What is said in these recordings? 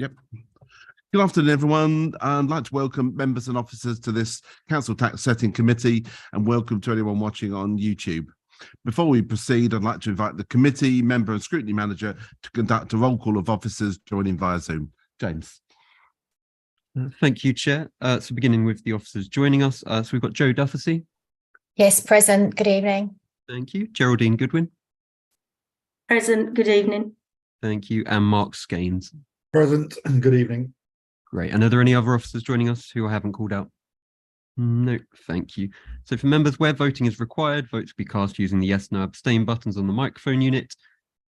Yep. Good afternoon, everyone. I'd like to welcome members and officers to this Council Tax Setting Committee and welcome to anyone watching on YouTube. Before we proceed, I'd like to invite the committee member and scrutiny manager to conduct a roll call of officers joining via Zoom. James. Thank you, Chair. So beginning with the officers joining us, so we've got Jo Dufficy. Yes, present. Good evening. Thank you. Geraldine Goodwin. Present. Good evening. Thank you. And Mark Scaines. Present and good evening. Great. And are there any other officers joining us who I haven't called out? No, thank you. So for members where voting is required, votes will be cast using the yes, no, abstain buttons on the microphone unit.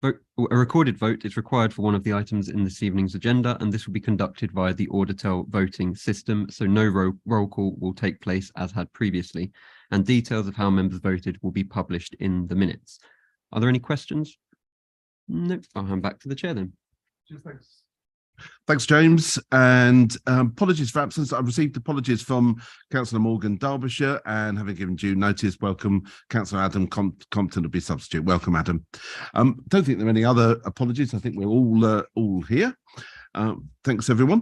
A recorded vote is required for one of the items in this evening's agenda, and this will be conducted via the Auditel voting system, so no roll call will take place as had previously, and details of how members voted will be published in the minutes. Are there any questions? No, I'll hand back to the chair then. Thanks, James, and apologies for absence. I've received apologies from Councillor Morgan Derbyshire, and having given due notice, welcome Councillor Adam Compton to be substitute. Welcome, Adam. Don't think there are any other apologies. I think we're all here. Thanks, everyone.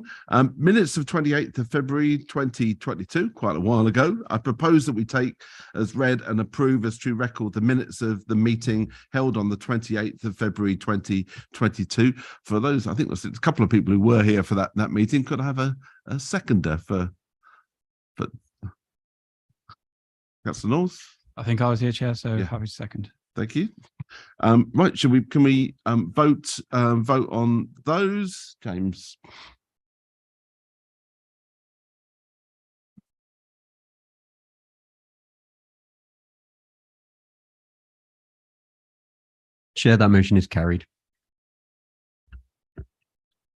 Minutes of 28th of February 2022, quite a while ago. I propose that we take as read and approve as true record the minutes of the meeting held on the 28th of February 2022. For those, I think there's a couple of people who were here for that meeting. Could I have a seconder for Councillor North? I think I was here, Chair, so Yeah. happy to second. Thank you. Right, can we vote on those, James? Chair, that motion is carried.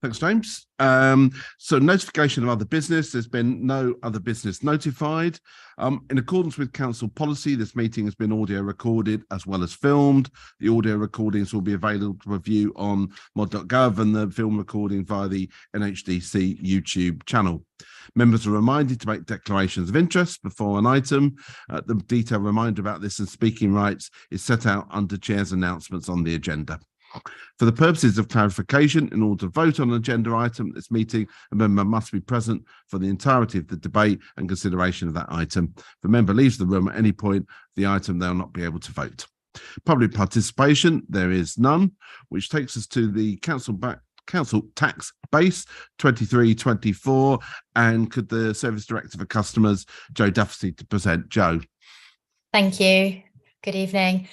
Thanks, James. So notification of other business. There's been no other business notified. In accordance with council policy, this meeting has been audio recorded as well as filmed. The audio recordings will be available to view on mod.gov and the film recording via the NHDC YouTube channel. Members are reminded to make declarations of interest before an item. The detailed reminder about this and speaking rights is set out under Chair's announcements on the agenda. For the purposes of clarification, in order to vote on an agenda item at this meeting, a member must be present for the entirety of the debate and consideration of that item. If a member leaves the room at any point of the item, they'll not be able to vote. Public participation, there is none, which takes us to the council tax base 23-24. And could the Service Director for Customers, Jo Dufficy, to present. Jo. Thank you. Good evening.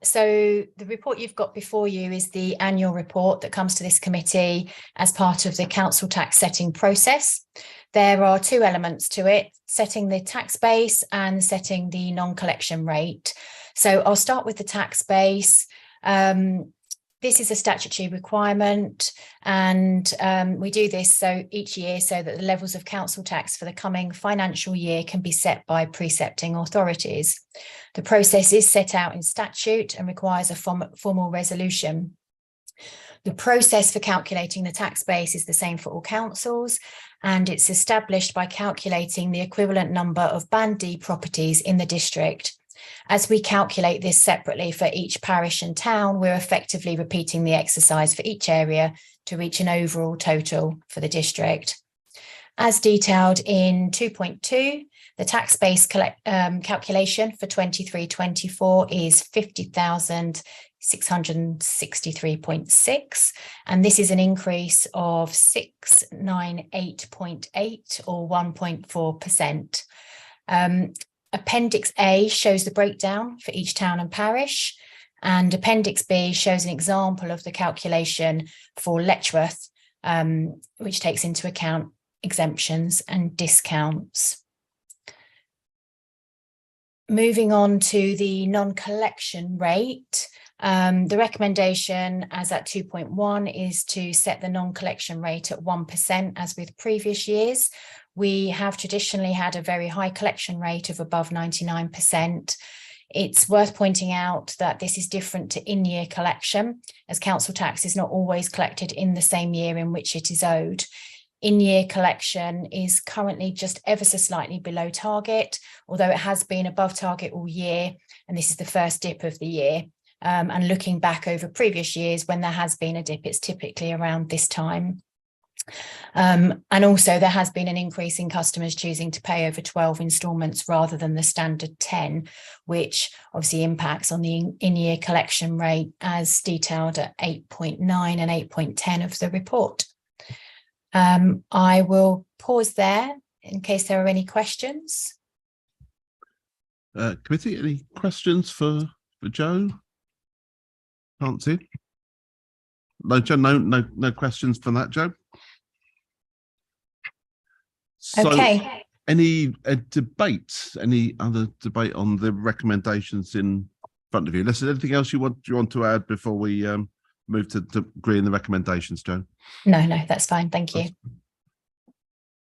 So the report you've got before you is the annual report that comes to this committee as part of the council tax setting process. There are two elements to it, setting the tax base and setting the non-collection rate. So I'll start with the tax base. This is a statutory requirement, and we do this each year so that the levels of council tax for the coming financial year can be set by precepting authorities. The process is set out in statute and requires a formal resolution. The process for calculating the tax base is the same for all councils, and it's established by calculating the equivalent number of Band D properties in the district. As we calculate this separately for each parish and town, we're effectively repeating the exercise for each area to reach an overall total for the district. As detailed in 2.2, the tax base calculation for 23-24 is 50,663.6, and this is an increase of 698.8 or 1.4%. Appendix A shows the breakdown for each town and parish, and Appendix B shows an example of the calculation for Letchworth, which takes into account exemptions and discounts. Moving on to the non-collection rate, the recommendation as at 2.1 is to set the non-collection rate at 1% as with previous years. We have traditionally had a very high collection rate of above 99%. It's worth pointing out that this is different to in-year collection, as council tax is not always collected in the same year in which it is owed. In-year collection is currently just ever so slightly below target, although it has been above target all year, and this is the first dip of the year. And looking back over previous years, when there has been a dip, it's typically around this time. And also there has been an increase in customers choosing to pay over 12 instalments rather than the standard 10, which obviously impacts on the in-year collection rate as detailed at 8.9 and 8.10 of the report. I will pause there in case there are any questions. Committee, any questions for Joe? Can't see. No, Joe, no questions for that, Joe. So, Okay. any debate? Any other debate on the recommendations in front of you? Listen, anything else you want to add before we move to agree on the recommendations, Joe? No, that's fine. Thank you.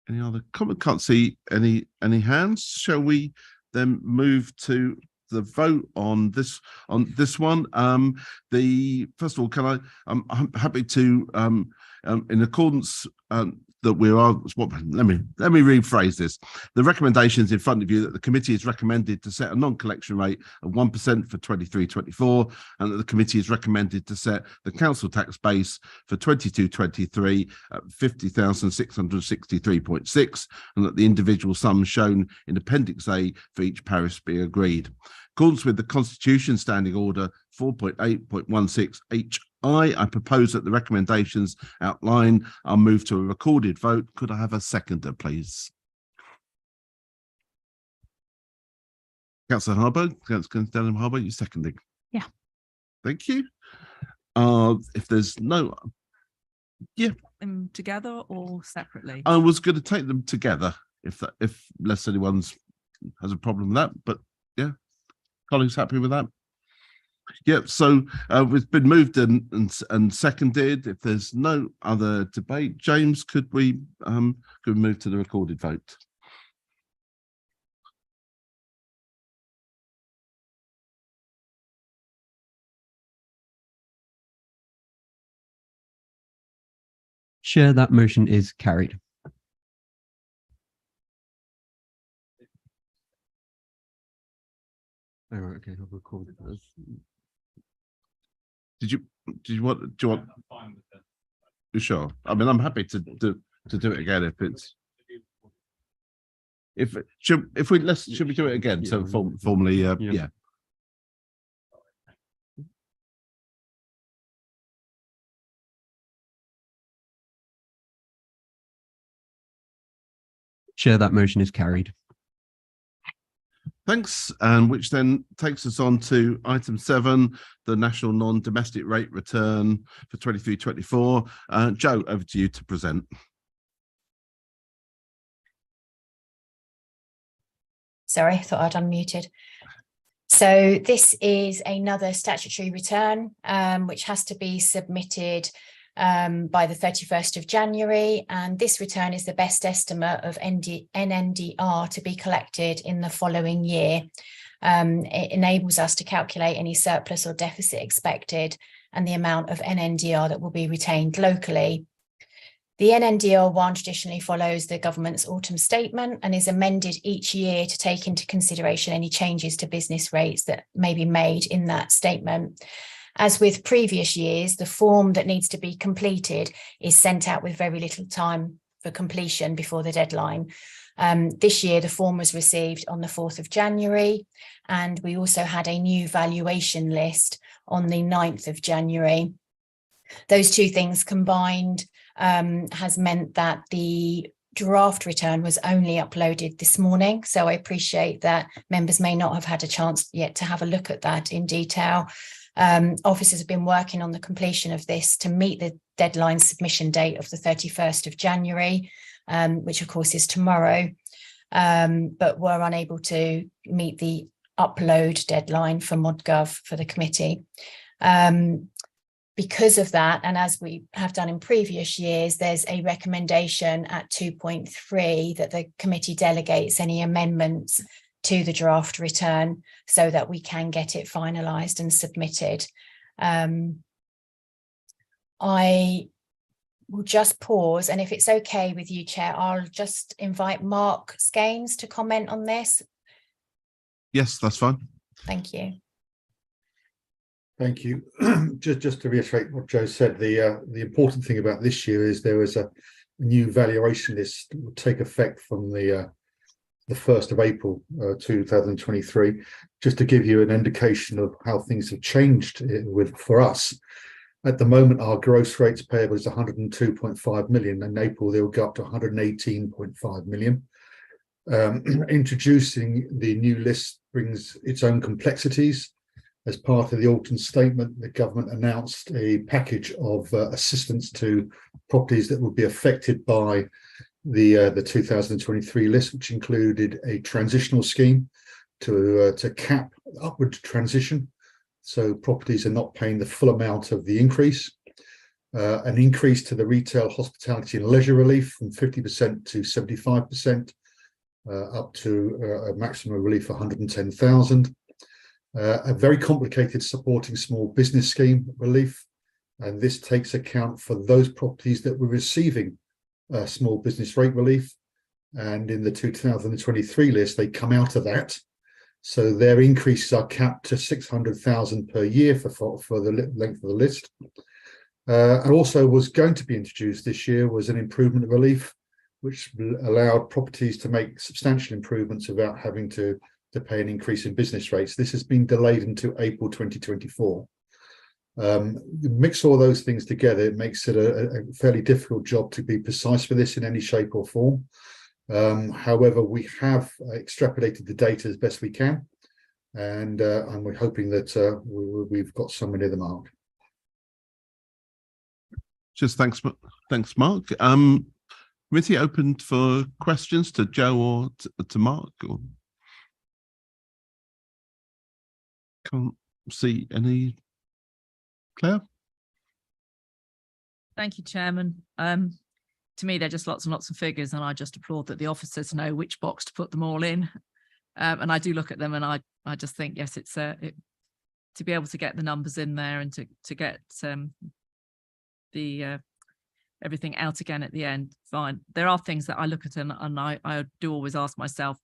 Any other comment? Can't see any hands. Shall we then move to the vote on this one? First of all, I'm happy to in accordance that we are. Let me rephrase this. The recommendations in front of you that the committee has recommended to set a non-collection rate of 1% for 23-24, and that the committee has recommended to set the council tax base for 22-23 at 50,663.6, and that the individual sums shown in Appendix A for each parish be agreed. In accordance with the Constitution Standing Order 4.8.16 I propose that the recommendations outlined are moved to a recorded vote. Could I have a seconder, please? Councillor Harbour, Councillor Denham Harbour, you seconding? Yeah. Thank you. If there's no, Them together or separately? I was going to take them together if unless anyone has a problem with that, but yeah, colleagues happy with that? Yep. So it's been moved and seconded. If there's no other debate, James, could we move to the recorded vote? Chair, that motion is carried. Oh, okay, I'll record it. Do you want? Sure. I mean, I'm happy to do it again if it's. Should we do it again? Yeah, So formally, yeah. Chair, that motion is carried. Thanks, and which then takes us on to item 7, the national non-domestic rate return for 23-24. Joe, over to you to present. Sorry, I thought I'd unmuted. So this is another statutory return, which has to be submitted by the 31st of January, and this return is the best estimate of NNDR to be collected in the following year. It enables us to calculate any surplus or deficit expected and the amount of NNDR that will be retained locally. The NNDR 1 traditionally follows the government's autumn statement and is amended each year to take into consideration any changes to business rates that may be made in that statement. As with previous years, the form that needs to be completed is sent out with very little time for completion before the deadline. This year, the form was received on the 4th of January, and we also had a new valuation list on the 9th of January. Those two things combined has meant that the draft return was only uploaded this morning. So I appreciate that members may not have had a chance yet to have a look at that in detail. Officers have been working on the completion of this to meet the deadline submission date of the 31st of January, which of course is tomorrow, but were unable to meet the upload deadline for ModGov for the committee. Because of that, and as we have done in previous years, there's a recommendation at 2.3 that the committee delegates any amendments to the draft return so that we can get it finalised and submitted. I will just pause, and if it's okay with you, Chair, I'll just invite Mark Skeins to comment on this. Yes, that's fine. Thank you. Thank you. Just to reiterate what Joe said, the important thing about this year is there was a new valuation list will take effect from the 1st of April 2023. Just to give you an indication of how things have changed for us. At the moment, our gross rates payable is 102.5 million. In April, they'll go up to 118.5 million. Introducing the new list brings its own complexities. As part of the autumn statement, the government announced a package of assistance to properties that would be affected by the 2023 list, which included a transitional scheme to cap upward transition, so properties are not paying the full amount of the increase. An increase to the retail, hospitality and leisure relief from 50% to 75%, up to a maximum relief of 110,000. A very complicated supporting small business scheme relief, and this takes account for those properties that were receiving small business rate relief, and in the 2023 list they come out of that, so their increases are capped to 600,000 per year for the length of the list. And also was going to be introduced this year was an improvement relief, which allowed properties to make substantial improvements without having to pay an increase in business rates. This has been delayed into April 2024. Mix all those things together, it makes it a fairly difficult job to be precise for this in any shape or form. However, we have extrapolated the data as best we can, and we're hoping that we've got somewhere near the mark. Just thanks, Mark. Committee open for questions to Joe or to Mark? Or can't see any. Claire? Thank you, Chairman. To me, they're just lots and lots of figures, and I just applaud that the officers know which box to put them all in. And I do look at them, and I just think, yes, it's to be able to get the numbers in there and to get the everything out again at the end. Fine. There are things that I look at and I do always ask myself,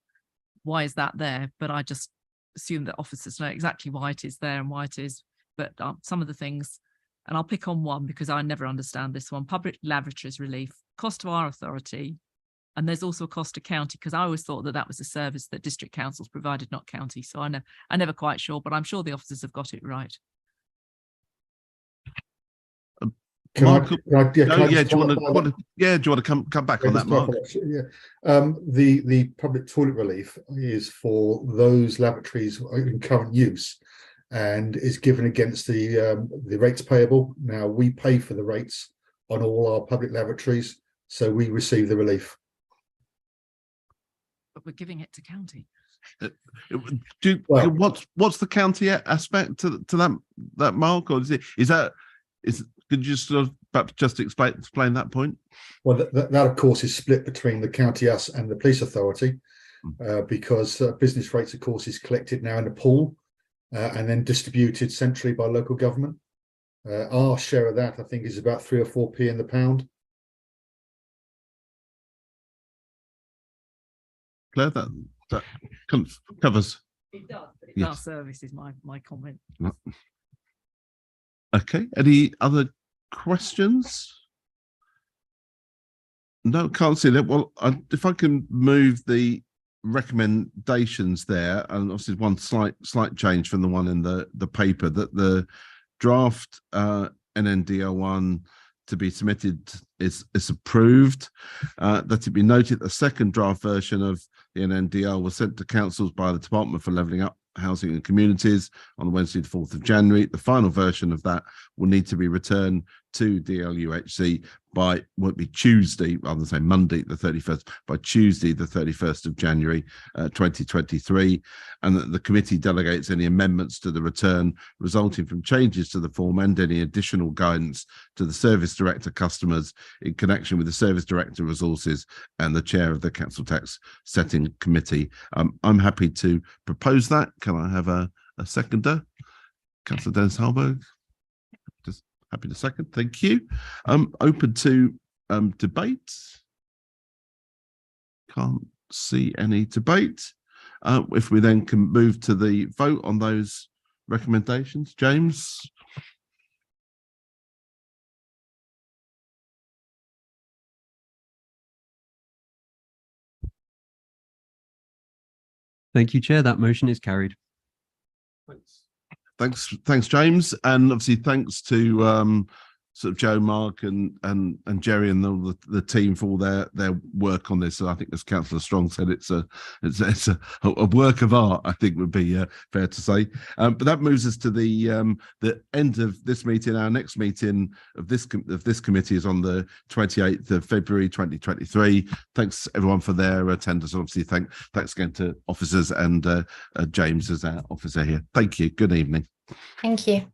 why is that there? But I just assume that officers know exactly why it is there and why it is. But some of the things, and I'll pick on one because I never understand this one: public lavatories relief, cost to our authority, and there's also a cost to county, because I always thought that that was a service that district councils provided, not county. So I'm never quite sure, but I'm sure the officers have got it right. Do you want to come back on that, Mark? Yeah. The public toilet relief is for those lavatories in current use, and is given against the rates payable. Now we pay for the rates on all our public lavatories, so we receive the relief. But we're giving it to county. What's the county aspect to that, Mark, or could you sort of perhaps just explain that point? Well, that of course is split between the county, us, and the police authority, because business rates, of course, is collected now in a pool and then distributed centrally by local government. Our share of that, I think, is about 3 or 4p in the pound. Claire, that covers. It does, but it's yes. our service is my comment. Okay, any other questions? No, can't see that. Well, if I can move the recommendations there, and obviously one slight change from the one in the paper, that the draft NNDL1 to be submitted is approved. That it be noted the second draft version of the NNDL was sent to councils by the Department for Levelling Up Housing and Communities on Wednesday the 4th of January. The final version of that will need to be returned to DLUHC by, won't be Tuesday, rather than say Monday the 31st, by Tuesday the 31st of January 2023, and that the committee delegates any amendments to the return resulting from changes to the form and any additional guidance to the service director customers in connection with the service director resources and the chair of the council tax setting committee. I'm happy to propose that. Can I have a seconder? Councillor Dennis Hallberg. Just happy to second. Thank you. Open to debate. Can't see any debate. If we then can move to the vote on those recommendations. James? Thank you, Chair. That motion is carried. Thanks, James, and obviously thanks to sort of Joe, Mark, and Jerry and the team for all their work on this. So I think, as Councillor Strong said, it's a work of art, I think would be fair to say. But that moves us to the end of this meeting. Our next meeting of this committee is on the 28th of February 2023. Thanks everyone for their attendance. Obviously, thanks again to officers and James as our officer here. Thank you. Good evening. Thank you.